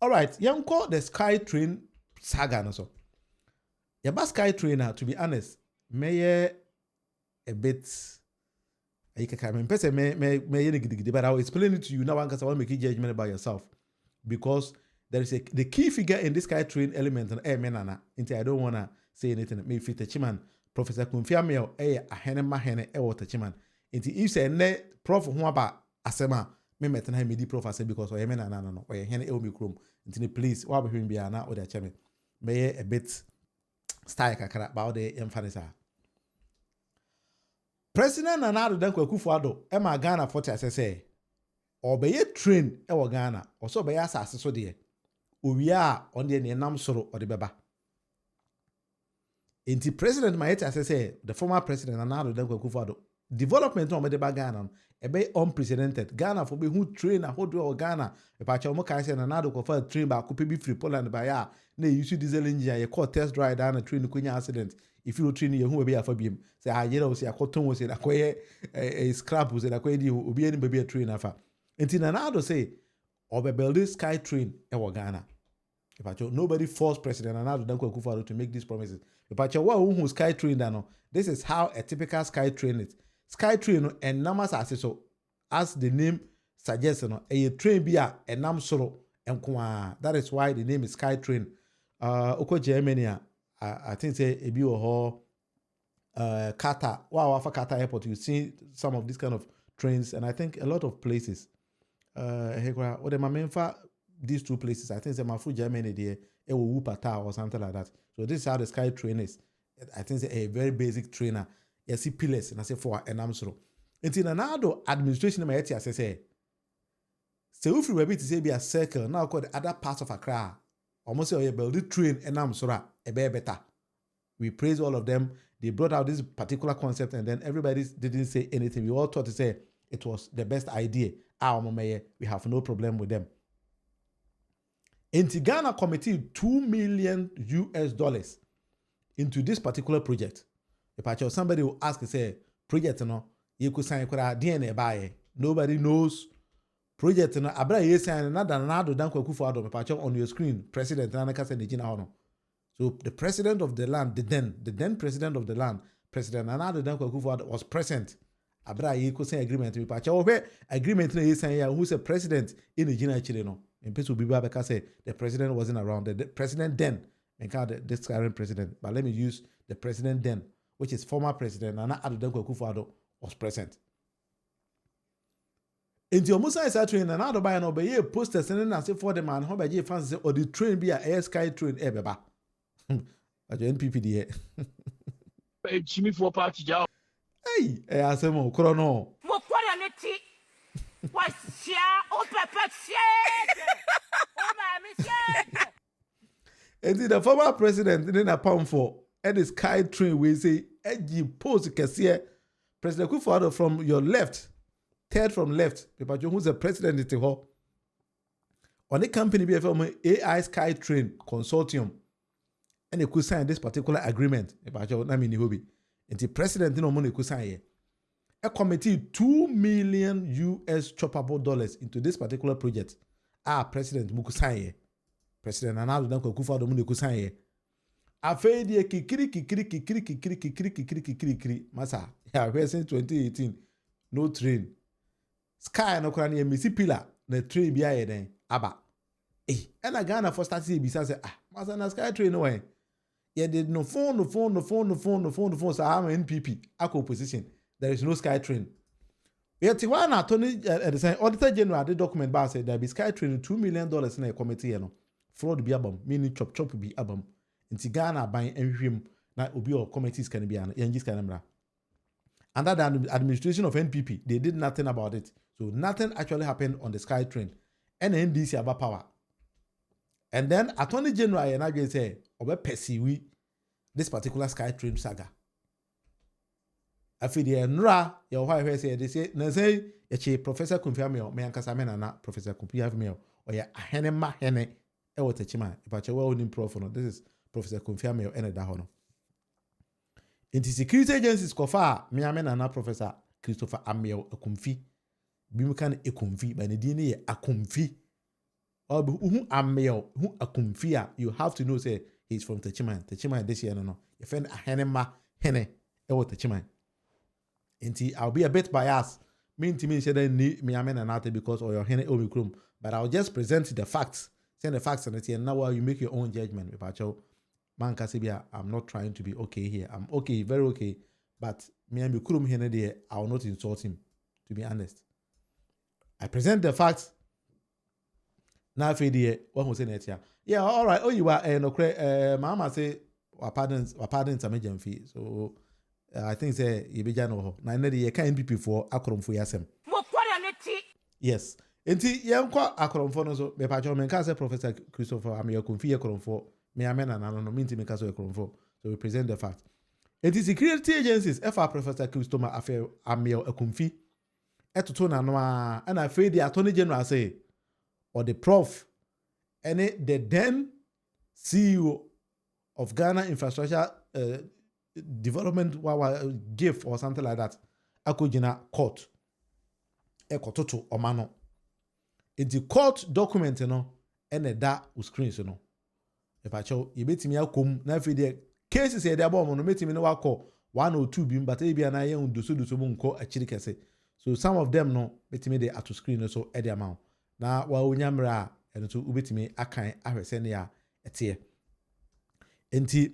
All right, young call the skytrain saga no so. Your bus skytrain, to be honest, may a bit. I can person may but I'll explain it to you now because I want to make a judgment about yourself. Because there is the key figure in this skytrain element and menana. I don't wanna say anything. May fit the chiman. Professor Akumfi Ameyaw a hene ma hene water chiman. Inti if say ne prof who about asema me metena me di prof ase because o yemena na no o ye hene e omi krom. Inti please wa be hwin bia na o da cheme. May a bit style kakra ba o de emphasize. President Nana Addo Akufo-Addo Emma Ghana 40 say obeye train e Ghana also obeye asase so de owia on de nam soro o de beba. Inti President Mayete say the former president Nana Addo Akufo-Addo development on the Ghana e be unprecedented. Ghana for be who train a whole Ghana e pa cha mo kai say Nana Addo ko train ba ko be free Poland ba ya na use diesel engine ye call test drive down a train kunya accident. If you train you who be after bim say ha yera o say akoton o say akoye a scrap o say akoye di obi any baby a train afa. Inti Nana Addo say obe build this sky train e Ghana. Nobody forced President Nana Addo Akufo-Addo to make these promises. Who sky train no. This is how a typical sky train is. Sky train and numbers so as the name suggests a train be a nam soro enko. That is why the name is sky train. Oko Germany I think say a bio ho Qatar. Wow, for Qatar airport you see some of these kind of trains and I think a lot of places. What the Mamenfa these two places, I think it's my Germany there, a Wupata or something like that. So this is how the sky train is. I think it's a very basic trainer. You see pillars and I say for an amsro. Until Nana Addo administration my I say if we to say be a circle now called the other parts of Accra. Almost say build the train and amsora a better. We praise all of them. They brought out this particular concept and then everybody didn't say anything. We all thought to say it was the best idea. We have no problem with them. Inti Ghana committed $2 million into this particular project. If somebody will ask, say, project no, you could sign DNA by nobody knows. Project no, abra ye sign another Nana Addo Akufo-Addo on your screen. President Nana said the so the president of the land, the then president of the land, President Nana Addo Akufo-Addo was present. Abra ye could sign agreement with Pacho. Agreement no ye sign who's a president in the Gina Chile no. In case we because say the president wasn't around. The president then, and this current president, but let me use the president then, which is former president Nana Addo Akufo-Addo was present. In the Musa is train Nana Addo by an obey posters and then say for the man, how by J fans or the train be a air sky train beba. At your NPPD. Jimmy for party job. Hey, I say more chrono. What's oh, pepper shade? Oh, my And the former president didn't account for any sky train we say edgy pose here. President Akufo-Addo from your left, third from left, because who's the president at the on the company be from AI Sky Train Consortium, and they could sign this particular agreement. About your name in the hobby. And the president didn't want to sign a committee $2 million choppable dollars into this particular project. President Mukusaye. President Nana Addo Akufo-Addo Mukusaye. Afei die kikiri masa. Yeah, since 2018 no train. Sky no kwani emisi pillar na train bia ye den aba. And Ghana for start say bisa say masa na sky train no way. Ye did no phone so am NPP ako opposition. There is no sky train. Yet one attorney the auditor general the document bar said there be sky train $2 million in a committee fraud be abam meaning chop be abam. Inti Ghana buying him na obi or committees can be an engines can. Under the administration of NPP, they did nothing about it. So nothing actually happened on the sky train. And NDC about power. And then Attorney General and I say, obe perceive this particular sky train saga. After the NRA, your wife say they say Professor Akumfi Ameyaw, me ankasa me na Professor Akumfi Ameyaw, or ya hene ma hene e wo techima. If I well in Prof no, this is Professor Akumfi Ameyaw ene da hono. In the security agencies kofa me amena na Professor Christopher Ameyaw Akumfi. Bimukan Akumfi, but the DNA Akumfi. or who Ameyaw, who Akumfi, you have to know say he's from Techiman. Techiman this year no. If any henema hene ewo Techiman. Inti I'll be a bit biased. Mean to me say that me amen and out because or your hene omikrum. But I'll just present the facts. Send the facts and it's here. Now you make your own judgment. Man Kasibia, I'm not trying to be okay here. I'm okay, very okay. But me and Bikurum hene there, I will not insult him, to be honest. I present the facts. Now Fede, what was in it here? Yeah, all right. Oh, you are no mama say pardon some agent fee. So I think say you be jano. Na ne de can NPP for Akumfi yasem. Yes. Enti yenkwa Akumfi no so be pacho men ka say Professor Christopher Ameyaw Akumfi Akumfi me amena na no minti me ka so Akumfi. So we present the fact. It is security agencies FR Professor Christopher Ameyaw Akumfi etoto na no a na afei the Attorney General say or the Prof and the then CEO of Ghana Infrastructure Development GIF or something like that akojina court ekototo omano in the court document no and that screen so no e pa cho e betimi akom na afei the cases e dey aba no metimi no wako 1 or 2 bim but e bia na ye nduso mu nko akiri kese so some of them no betimi dey at screen so e dey amount na wa onyamra and so ubetimi akan ahwese ne ya etie enti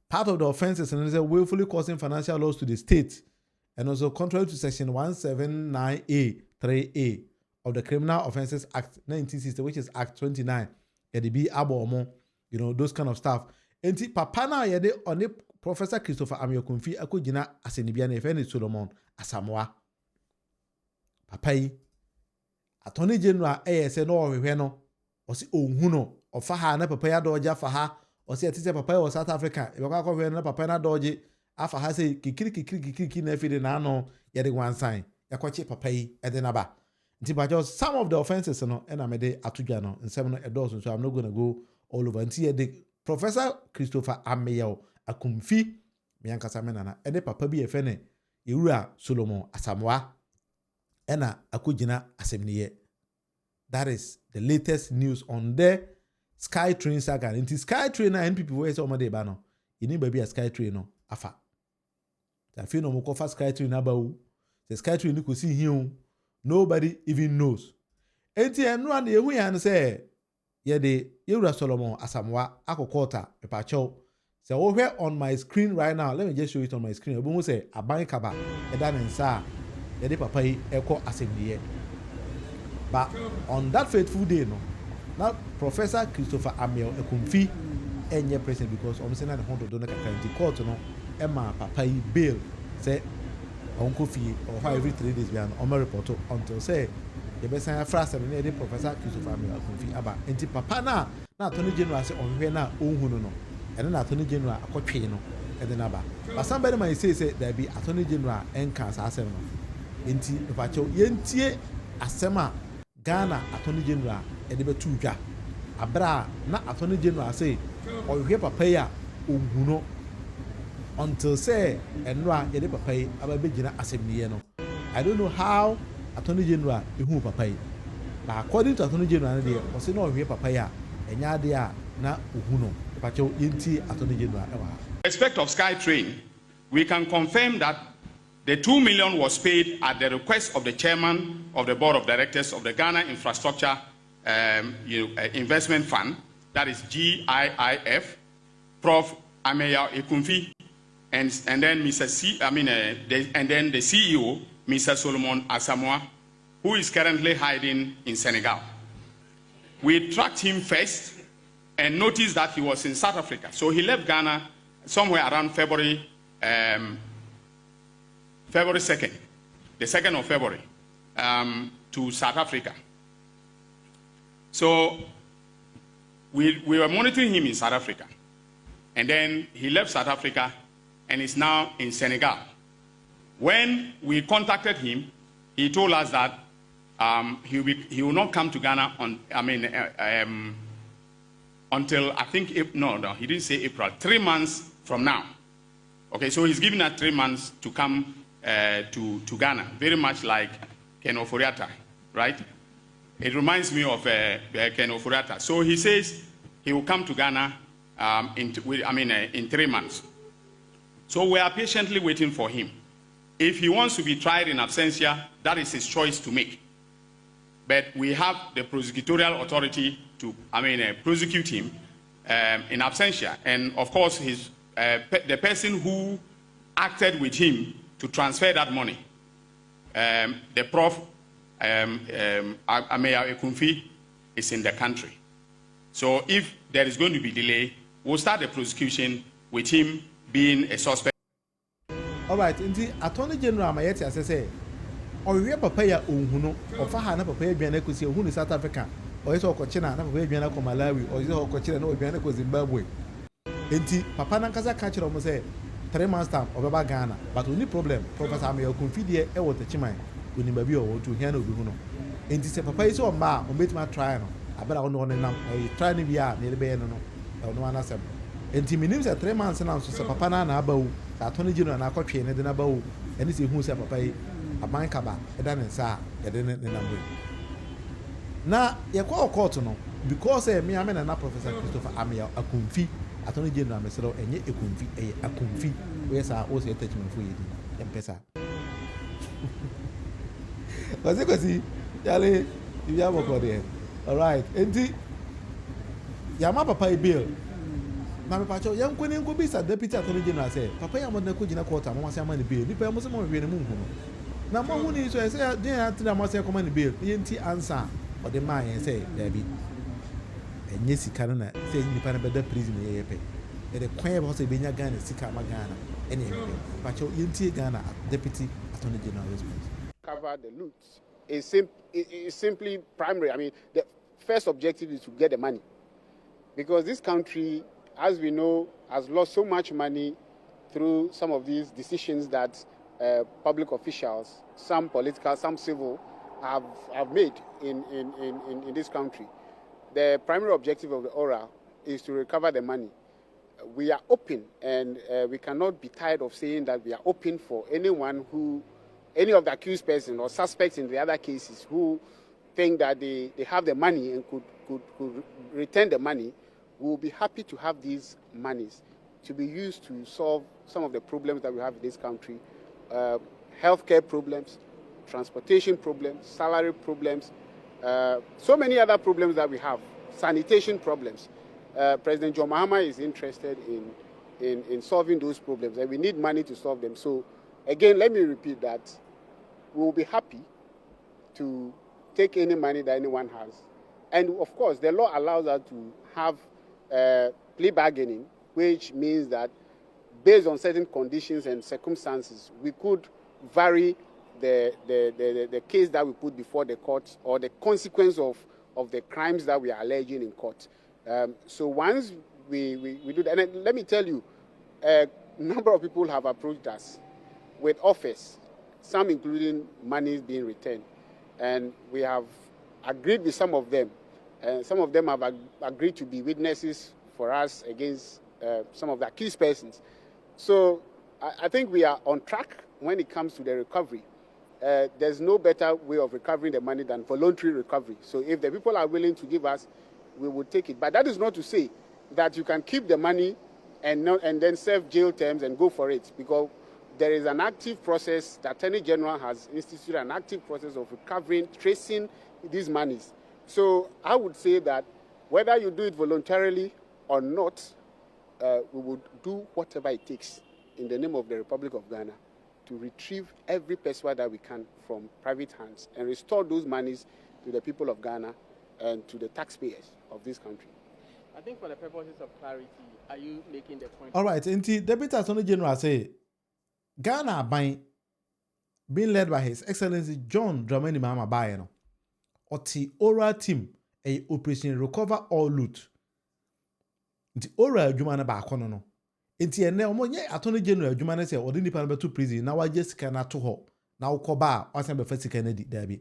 part of the offenses and is willfully causing financial loss to the state and also contrary to section 179A 3A of the Criminal Offences Act 1960 which is Act 29 be abomo those kind of stuff enti papa na yede on Professor Christopher Ameyaw Akumfi akogina asenibia na efeni Solomon Asamoah papa yi Attorney General say no ohwehwe no o si ohun no ofa ha na papa ya doja fa ha o si atise papa ya South Africa e kwa hwe na papa na doje afa ha say kikiri na afide na no ye de one sign yakwache papa yi e de na ba nti ba just some of the offenses no na me de atudwa no nsem no edos so I'm not going to go all over nti ye de Professor Christopher Ameyaw Akumfi me yankasa me nana e de papa bi e fe ne Ewura Solomon Asamoah ena akogina asemniye. That is the latest news on the skytrain saga. Inti skytrain na NPP wey say omade ba no. Ini baby a skytrain no afa. Ta fi no mo kofa skytrain aba wu. The skytrain ni ko si hiun. Nobody even knows. Enti enu an ehu ya no say ye de Ewura Solomon Asamoah akokota epacho. So over on my screen right now, let me just show it on my screen. Obo say aban kaba eda nsa yede papa yi eko assembliye. But on that fateful day no, now Professor Christopher Ameyaw Akumfi enye present because almost na the hondo don the court no Emma papa yi bail say onko fie or every 3 days behind on report until say the best afrasa na the Professor Christopher Ameyaw Akumfi aba enti papa na Attorney General say onhwe na onhunu no and then Attorney General akotwe no and then aba but somebody might say there be Attorney General enka asem no enti pacho yentie asema Ghana Attorney General edebe tuja abra na Attorney General say ohwe papa ya ohuno until say enra yede papa yi ababegina assembliye no I don't know how Attorney General ehu papa yi but according to Attorney General dey o say no ohwe papa ya enya de a na ohuno pacho yenti Attorney General ewa respect of skytrain we can confirm that the 2 million was paid at the request of the chairman of the board of directors of the Ghana Infrastructure Investment Fund, that is GIIF, Prof. Ameyaw Akumfi, and then and then the CEO, Mr. Solomon Asamoah, who is currently hiding in Senegal. We tracked him first and noticed that he was in South Africa. So he left Ghana somewhere around February 2nd, the 2nd of February, to South Africa. So we were monitoring him in South Africa. And then he left South Africa and is now in Senegal. When we contacted him, he told us that he will not come to Ghana until I think, he didn't say April, 3 months from now. Okay, so he's giving us 3 months to come to Ghana, very much like Ken Oforiatta, right? it reminds me of Ken Ofurata. So he says he will come to Ghana in 3 months. So we are patiently waiting for him. If he wants to be tried in absentia, that is his choice to make. But we have the prosecutorial authority to, prosecute him in absentia. And of course, the person who acted with him to transfer that money, the Prof, Ameyaw Akumfi, is in the country. So if there is going to be delay, we'll start the prosecution with him being a suspect. All right, indeed, Attorney General Ameyaw as I say, or we papa ya unhuno, or Fahana papa ya Bianakusi, who is South Africa, or is Okochina, na papa Biana ko Malawi, or is Okochina no Biana ko Zimbabwe. Indeed, Papa Nankaza catch it almost say 3 months time or Baba Ghana, but only problem, Professor Ameyaw Akumfi e water chimai, when you maybe or to hear no Buno. Indeed, say Papa is so ma, or make my trial. I better on them, trying to be out near the Bayano, or no one as them. Indeed, means at 3 months and so Papa Nana Abou, Attorney General and Akochi and then Abou, and this is who said Papa. A man kaba edan nsa edene ne namwe na ye kwa court no because me amena na Professor Christopher Ameyaw Akumfi Attorney General mesero enye Akumfi Akumfi we sa o se attachment for yedi empesa kwasi yale ya boko there. All right, enti ya ma papa bill na me pacho yan kwani nko bisa Deputy Attorney General say papa ya mo na ko gina court am say amani bill nipa mo se mo we ne mu hu na mo hu ni so say dey atra mo say command bill yenti answer or the man say there be enye sika na say nipa na beda prison ye yepe e de kwan bo say benya Ghana sika ma Ghana ene yepe pacho yenti Ghana Deputy Attorney General response cover the loot is simply primary. I mean, the first objective is to get the money, because this country, as we know, has lost so much money through some of these decisions that public officials, some political, some civil, have made in this country. The primary objective of the ORA is to recover the money. We are open, and we cannot be tired of saying that we are open for anyone who, any of the accused persons or suspects in the other cases who think that they have the money and could return the money. We will be happy to have these monies to be used to solve some of the problems that we have in this country. Healthcare problems, transportation problems, salary problems, so many other problems that we have, sanitation problems. President John Mahama is interested in solving those problems, and we need money to solve them. So again, let me repeat that we will be happy to take any money that anyone has. And of course, the law allows us to have plea bargaining, which means that based on certain conditions and circumstances, we could vary the case that we put before the court or the consequence of the crimes that we are alleging in court. So once we do that, and let me tell you, a number of people have approached us with offers, some including money being returned. And we have agreed with some of them. Some of them have agreed to be witnesses for us against some of the accused persons. So I think we are on track when it comes to the recovery. There's no better way of recovering the money than voluntary recovery. So if the people are willing to give us, we will take it. But that is not to say that you can keep the money and then serve jail terms and go for it, because there is an active process. The Attorney General has instituted an active process of recovering, tracing these monies. So I would say that whether you do it voluntarily or not, we would do whatever it takes in the name of the Republic of Ghana to retrieve every pesewa that we can from private hands and restore those monies to the people of Ghana and to the taxpayers of this country. I think for the purposes of clarity, are you making the point? All right, and Deputy Attorney General say Ghana being led by His Excellency John Dramani Mahama Bayeno, or the ORA team, a operation recover all loot. The ORA Jumana Bakono. Enti ene omo nye Attorney General Jumana say odi nipa na beto prison na waje sika na to ho na ukoba wasan be first sika na di dabi.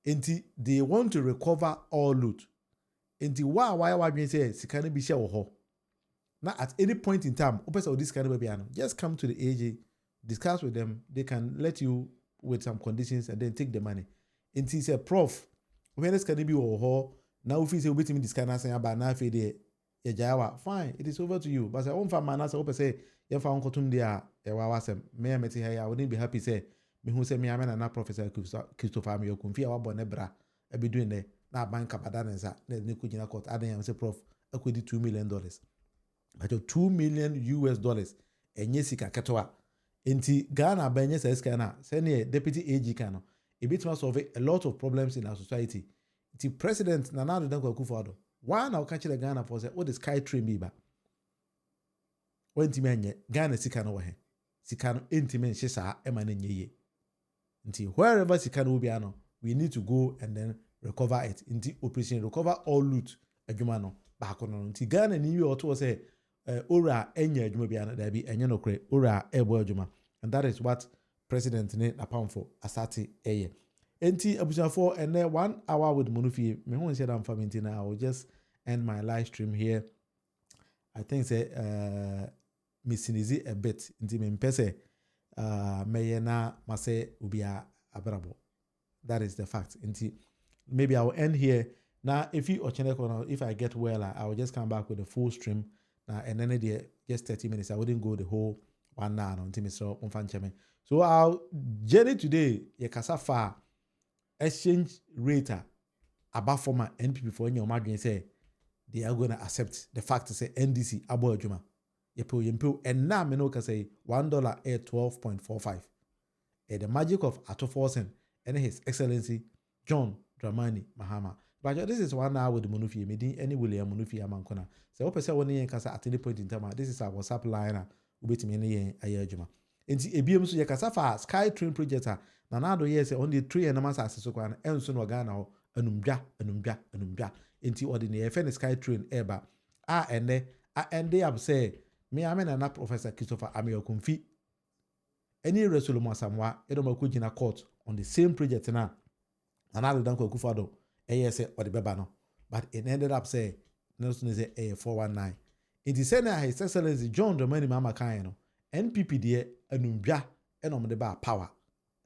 Enti they want to recover all loot. Enti why wadwen say sika na bi hye wo ho. Now at any point in time, open this kind of baby, just come to the AJ, discuss with them. They can let you with some conditions and then take the money. And he said, Prof, when is can be or now if you say waiting this kind of thing about now for the fine, it is over to you. But I won't find man as I hope say if I won't come there, me I wouldn't be happy say me who say me I'm an Professor Christopher Ameyaw Akumfi our bonebra I be doing there now bank up adanza ne kujina court adan say prof equity $2 million. But $2 million US and yes sika ketoa enti Ghana benye say scanner senior deputy AG kano a bit must solve a lot of problems in our society. The president Nana Addo Akufo-Addo one I'll catch the Ghana for say what the skytrain biba when timenye Ghana sika no he sika no entimen shesa emane nyeye nti wherever sika no be ano we need to go and then recover it nti operation recover all loot adwuma no ba ko no nti Ghana ni wi oto say ora enya adwuma bi ano da bi enye no kre ora ebo adwuma, and that is what president ne apamfo asate eye enti abusafo ene 1 hour with Munufie me won say that family now I will just end my live stream here. I think say missinizi a bit nti me mpese meye na mase ubia abrabo. That is the fact. Nti maybe I will end here. Now if you if I get well I will just come back with a full stream now and then just 30 minutes. I wouldn't go the whole 1 hour until Mr. Unfancheme. So our journey today ye kasa far exchange rate above former NPP for your margin say they are going to accept the fact to say NDC abo adwuma yempo and now me no can say $1 at 12.45. The magic of Ato Forsen and His Excellency John Dramani Mahama. But this is 1 hour with Munufie. Me any William Munufie amankona. So what person one yen kasa at any point in time. This is our WhatsApp line. Ubeti me yen ayejuma. Enti ebiem so ye kasa fa skytrain project na Addo yes on the 3 and amasa aseso kwan enso no Ghana ho anumdwa. Enti ordinary FN skytrain eba ende up say me amena na Professor Christopher Ameyaw Akumfi any resolution samwa edoma ko gina court on the same project na Addo danko Akufo-Addo say or the beba no, but it ended up say Nelson say 419. It is said that His Excellency John Dramani Mahama kan no NPP de anumdwa enom de ba power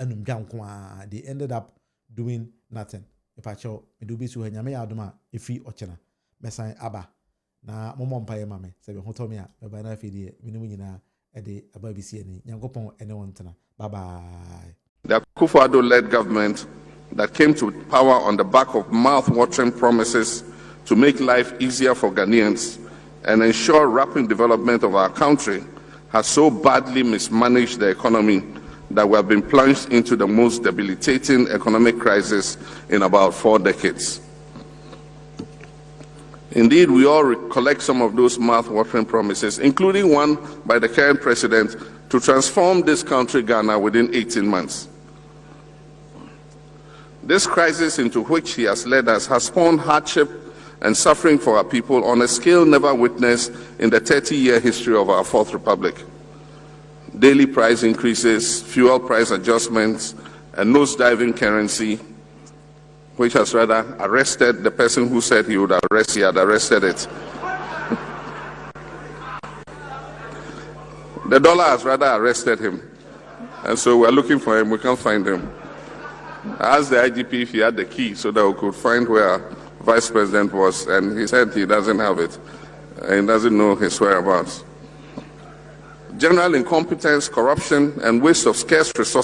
anumdwa nko they ended up doing nothing. If I show me do be so nyame adoma efi ochena mesan aba na momo mpaye mame se be hotomi a be ba na fi de minimu nyina e de aba bi si ani nyankopon ene wontena. Bye bye. The Akufo-Addo led government that came to power on the back of mouth-watering promises to make life easier for Ghanaians and ensure rapid development of our country has so badly mismanaged the economy that we have been plunged into the most debilitating economic crisis in about 4 decades. Indeed, we all recollect some of those mouth-watering promises, including one by the current president to transform this country, Ghana, within 18 months. This crisis into which he has led us has spawned hardship and suffering for our people on a scale never witnessed in the 30-year history of our Fourth Republic. Daily price increases, fuel price adjustments, a nose-diving currency, which has rather arrested the person who said he would arrest, he had arrested it. The dollar has rather arrested him, and so we're looking for him, we can't find him. I asked the IGP if he had the key so that we could find where our vice president was, and he said he doesn't have it, and he doesn't know his whereabouts. General incompetence, corruption, and waste of scarce resources